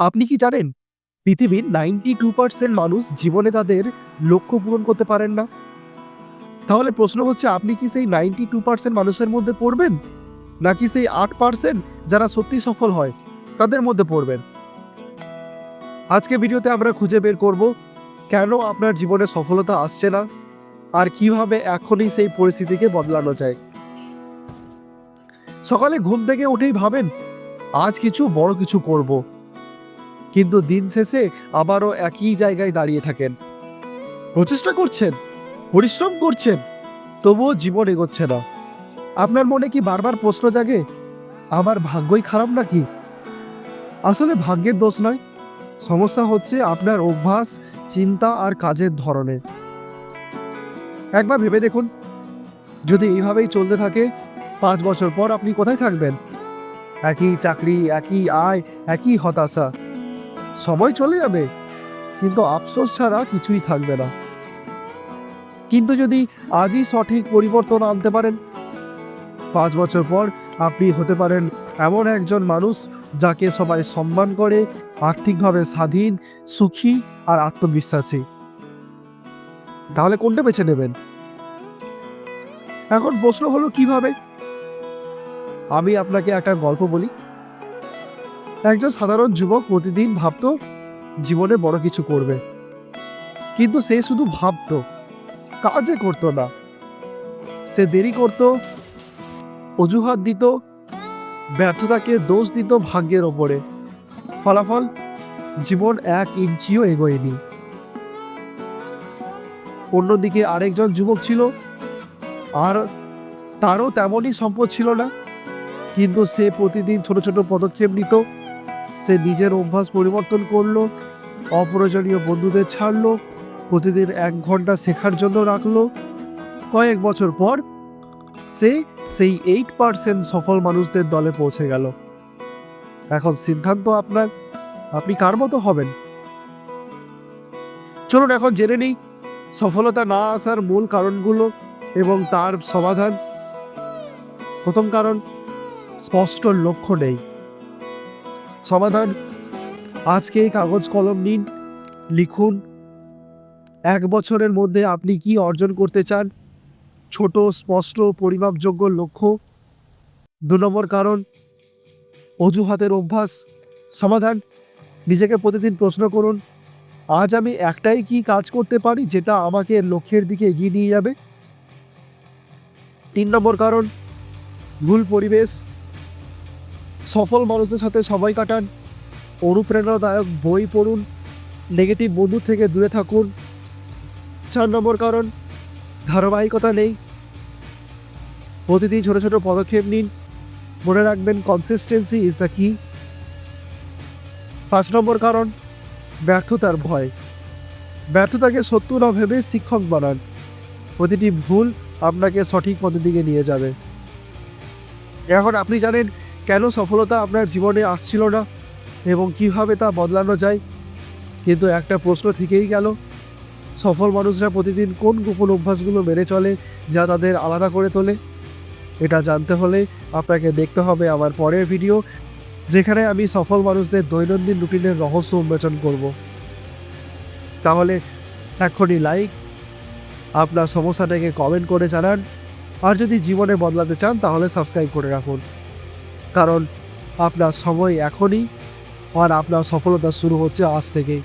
আপনি কি জানেন পৃথিবীর 92% মানুষ জীবনে তাদের লক্ষ্য পূরণ করতে পারেন না? তাহলে প্রশ্ন হচ্ছে, আপনি কি সেই 92% মানুষের মধ্যে পড়বেন, নাকি সেই 8% যারা সত্যি সফল হয় তাদের মধ্যে পড়বেন? আজকে ভিডিওতে আমরা খুঁজে বের করব কেন আপনার জীবনে সফলতা আসছে না আর কিভাবে এখনই সেই পরিস্থিতিকে বদলানো যায়। সকালে ঘুম থেকে উঠেই ভাবেন আজ বড় কিছু করব, কিন্তু দিন শেষে আবারও একই জায়গায় দাঁড়িয়ে থাকেন। প্রচেষ্টা করছেন, পরিশ্রম করছেন, তবুও জীবন এগোচ্ছে না। আপনার মনে কি বারবার প্রশ্ন জাগে, আমার ভাগ্যই খারাপ নাকি? আসলে ভাগ্যের দোষ নয়, সমস্যা হচ্ছে আপনার অভ্যাস, চিন্তা আর কাজের ধরনে। একবার ভেবে দেখুন, যদি এইভাবেই চলতে থাকে 5 বছর পর আপনি কোথায় থাকবেন? একই চাকরি, একই আয়, একই হতাশা। সময় চলে যাবে, কিন্তু আফসোস ছাড়া কিছুই থাকবে না। কিন্তু যদি আজই সঠিক পরিবর্তন আনতে পারেন, 5 বছর পর আপনি হতে পারেন এমন একজন মানুষ যাকে সবাই সম্মান করে, আর্থিকভাবে স্বাধীন, সুখী আর আত্মবিশ্বাসী। তাহলে কোনটা বেছে নেবেন? এখন প্রশ্ন হলো কিভাবে? আমি আপনাকে একটা গল্প বলি। একজন সাধারণ যুবক প্রতিদিন ভাবতো জীবনে বড় কিছু করবে, কিন্তু সে শুধু ভাবতো, কাজে করতো না। সে দেরি করত, অজুহাত দিত, ব্যর্থতাকে দোষ দিত ভাগ্যের ওপরে। ফলাফল, জীবন 1 ইঞ্চিও এগোয়নি। অন্যদিকে আরেকজন যুবক ছিল, আর তারও তেমনই সম্পদ ছিল না, কিন্তু সে প্রতিদিন ছোট ছোট পদক্ষেপ নিত। সে নিজের অভ্যাস পরিবর্তন করলো, অপ্রয়োজনীয় বন্ধুদের ছাড়লো, প্রতিদিন 1 ঘন্টা শেখার জন্য রাখলো। কয়েক বছর পর সে সেই 8% সফল মানুষদের দলে পৌঁছে গেল। এখন সিদ্ধান্ত আপনার, আপনি কার মতো হবেন। চলুন এখন জেনে নিই সফলতা না আসার মূল কারণগুলো এবং তার সমাধান। প্রথম কারণ, স্পষ্ট লক্ষ্য নেই। সমাধান, আজকে কাগজ কলম নিন, লিখুন 1 বছরের মধ্যে আপনি কি অর্জন করতে চান। ছোট, স্পষ্ট, পরিমাপযোগ্য লক্ষ্য। 2 নম্বর কারণ, অজুহাতের অভ্যাস। সমাধান, নিজেকে প্রতিদিন প্রশ্ন করুন, আজ আমি একটাই কি কাজ করতে পারি যেটা আমাকে লক্ষ্যের দিকে এগিয়ে নিয়ে যাবে। 3 নম্বর কারণ, ভুল পরিবেশ। সফল মানুষদের সাথে সময় কাটান, অনুপ্রেরণাদায়ক বই পড়ুন, নেগেটিভ বন্ধু থেকে দূরে থাকুন। 4 নম্বর কারণ, ধারাবাহিকতা নেই। প্রতিদিন ছোট ছোট পদক্ষেপ নিন, মনে রাখবেন কনসিস্টেন্সি ইজ দ্য কি। 5 নম্বর কারণ, ব্যর্থতার ভয়। ব্যর্থতাকে সত্য না ভেবে শিক্ষক বানান। প্রতিটি ভুল আপনাকে সঠিক পথের দিকে নিয়ে যাবে। এখন আপনি জানেন কেন সফলতা আপনার জীবনে আসছিল না এবং কিভাবে তা বদলানো যায়। কিন্তু একটা প্রশ্ন থেকেই গেল, সফল মানুষরা প্রতিদিন কোন গোপন অভ্যাসগুলো মেনে চলে যা তাদের আলাদা করে তোলে? এটা জানতে হলে আপনাকে দেখতে হবে আমার পরের ভিডিও, যেখানে আমি সফল মানুষদের দৈনন্দিন রুটিনের রহস্য উন্মোচন করব। তাহলে এখনই লাইক, আপনার সমস্যাটাকে কমেন্ট করে জানান, আর যদি জীবনে বদলাতে চান তাহলে সাবস্ক্রাইব করে রাখুন। কারণ আপনার সময় এখনই, আর আপনার সফলতা শুরু হচ্ছে আজ থেকেই।